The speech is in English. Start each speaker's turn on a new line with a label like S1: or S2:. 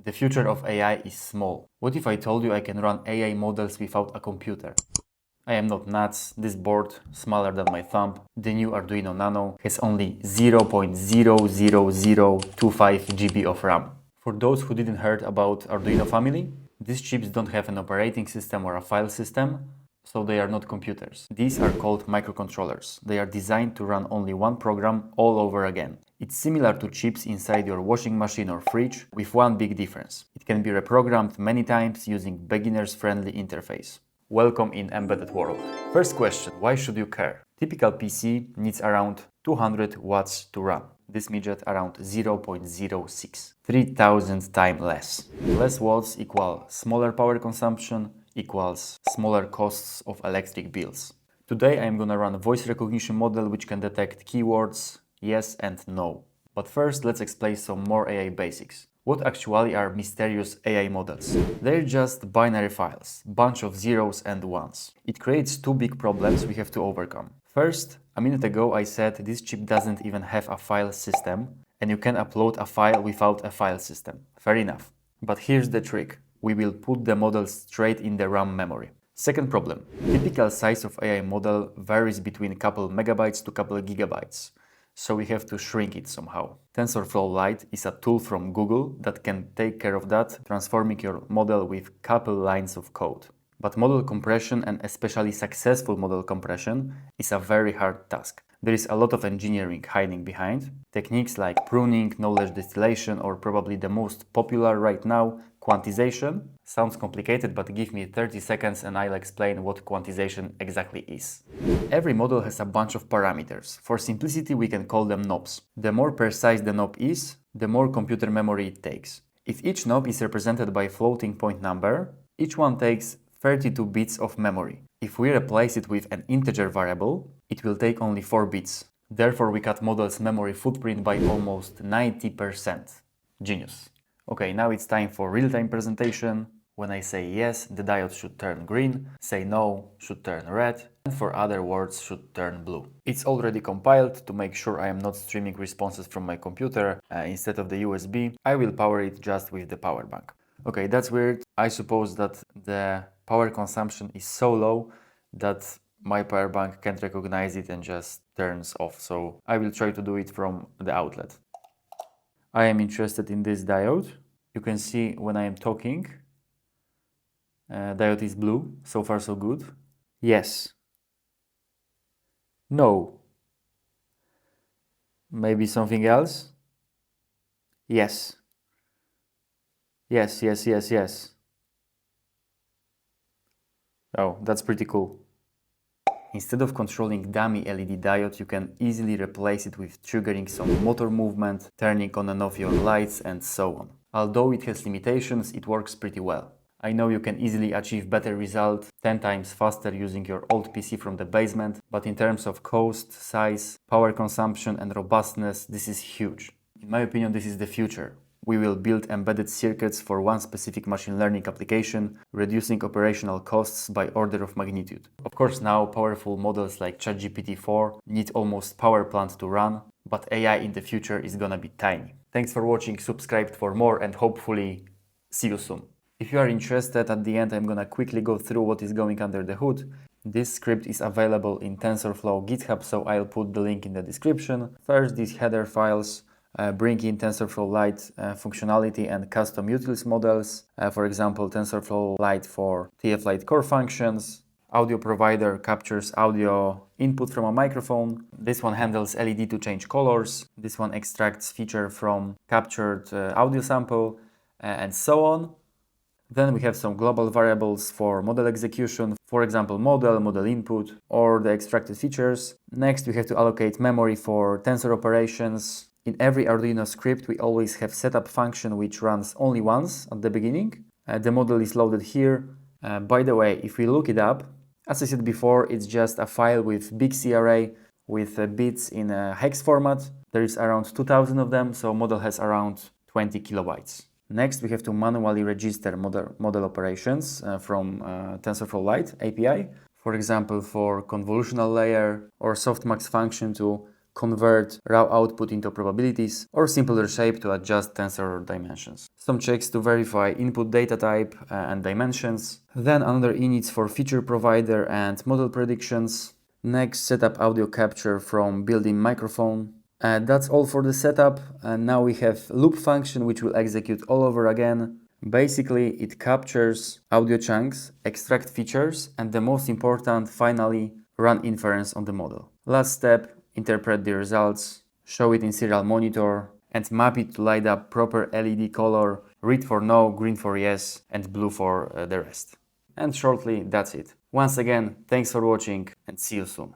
S1: The future of AI is small. What if I told you I can run AI models without a computer? I am not nuts. This board, smaller than my thumb, the new Arduino Nano, has only 0.00025 GB of RAM. For those who didn't heard about Arduino family, these chips don't have an operating system or a file system, so they are not computers. These are called microcontrollers. They are designed to run only one program all over again. It's similar to chips inside your washing machine or fridge, with one big difference. It can be reprogrammed many times using beginners-friendly interface. Welcome in embedded world. First question, why should you care? Typical PC needs around 200 watts to run. This midget around 0.06, 3000 times less. Less watts equal smaller power consumption equals smaller costs of electric bills. Today I'm gonna run a voice recognition model which can detect keywords yes and no. But first let's explain some more AI basics. What actually are mysterious AI models? They're just binary files, bunch of zeros and ones. It creates two big problems we have to overcome. First, a minute ago I said this chip doesn't even have a file system and you can upload a file without a file system. Fair enough. But here's the trick. We will put the model straight in the RAM memory. Second problem. Typical size of AI model varies between a couple megabytes to couple gigabytes. So we have to shrink it somehow. TensorFlow Lite is a tool from Google that can take care of that, transforming your model with couple lines of code. But model compression, and especially successful model compression, is a very hard task. There is a lot of engineering hiding behind. Techniques like pruning, knowledge distillation, or probably the most popular right now, quantization. Sounds complicated, but give me 30 seconds and I'll explain what quantization exactly is. Every model has a bunch of parameters. For simplicity, we can call them knobs. The more precise the knob is, the more computer memory it takes. If each knob is represented by a floating point number, each one takes 32 bits of memory. If we replace it with an integer variable, it will take only 4 bits. Therefore, we cut model's memory footprint by almost 90%. Genius. Okay, now it's time for real-time presentation. When I say yes, the diode should turn green, say no, should turn red, and for other words should turn blue. It's already compiled. To make sure I am not streaming responses from my computer instead of the USB, I will power it just with the power bank. Okay, that's weird. I suppose that the power consumption is so low that my power bank can't recognize it and just turns off. So I will try to do it from the outlet. I am interested in this diode. You can see when I am talking, diode is blue. So far so good. Yes. No. Maybe something else? Yes. Yes, yes, yes, yes. Oh, that's pretty cool. Instead of controlling dummy LED diode, you can easily replace it with triggering some motor movement, turning on and off your lights, and so on. Although it has limitations, it works pretty well. I know you can easily achieve better results 10 times faster using your old PC from the basement, but in terms of cost, size, power consumption and robustness, this is huge. In my opinion, this is the future. We will build embedded circuits for one specific machine learning application, reducing operational costs by order of magnitude. Of course, now powerful models like ChatGPT-4 need almost power plant to run, but AI in the future is gonna be tiny. Thanks for watching, subscribe for more, and hopefully see you soon. If you are interested, at the end I'm gonna quickly go through what is going under the hood. This script is available in TensorFlow GitHub, so I'll put the link in the description. First, these header files bring in TensorFlow Lite functionality and custom utils models. For example, TensorFlow Lite for tflite core functions. Audio provider captures audio input from a microphone. This one handles LED to change colors. This one extracts feature from captured audio sample and so on. Then we have some global variables for model execution, for example, model input, or the extracted features. Next, we have to allocate memory for tensor operations. In every Arduino script, we always have setup function which runs only once at the beginning. The model is loaded here. By the way, if we look it up, as I said before, it's just a file with big C array with bits in a hex format. There is around 2000 of them, so model has around 20 kilobytes. Next, we have to manually register model operations from TensorFlow Lite API. For example, for convolutional layer or softmax function to convert raw output into probabilities, or simpler shape to adjust tensor dimensions. Some checks to verify input data type and dimensions. Then another inits for feature provider and model predictions. Next, set up audio capture from built-in microphone. And that's all for the setup. And now we have loop function which will execute all over again. Basically, it captures audio chunks, extract features, and the most important, finally, run inference on the model. Last step, interpret the results, show it in serial monitor, and map it to light up proper LED color, red for no, green for yes, and blue for the rest. And shortly, that's it. Once again, thanks for watching and see you soon.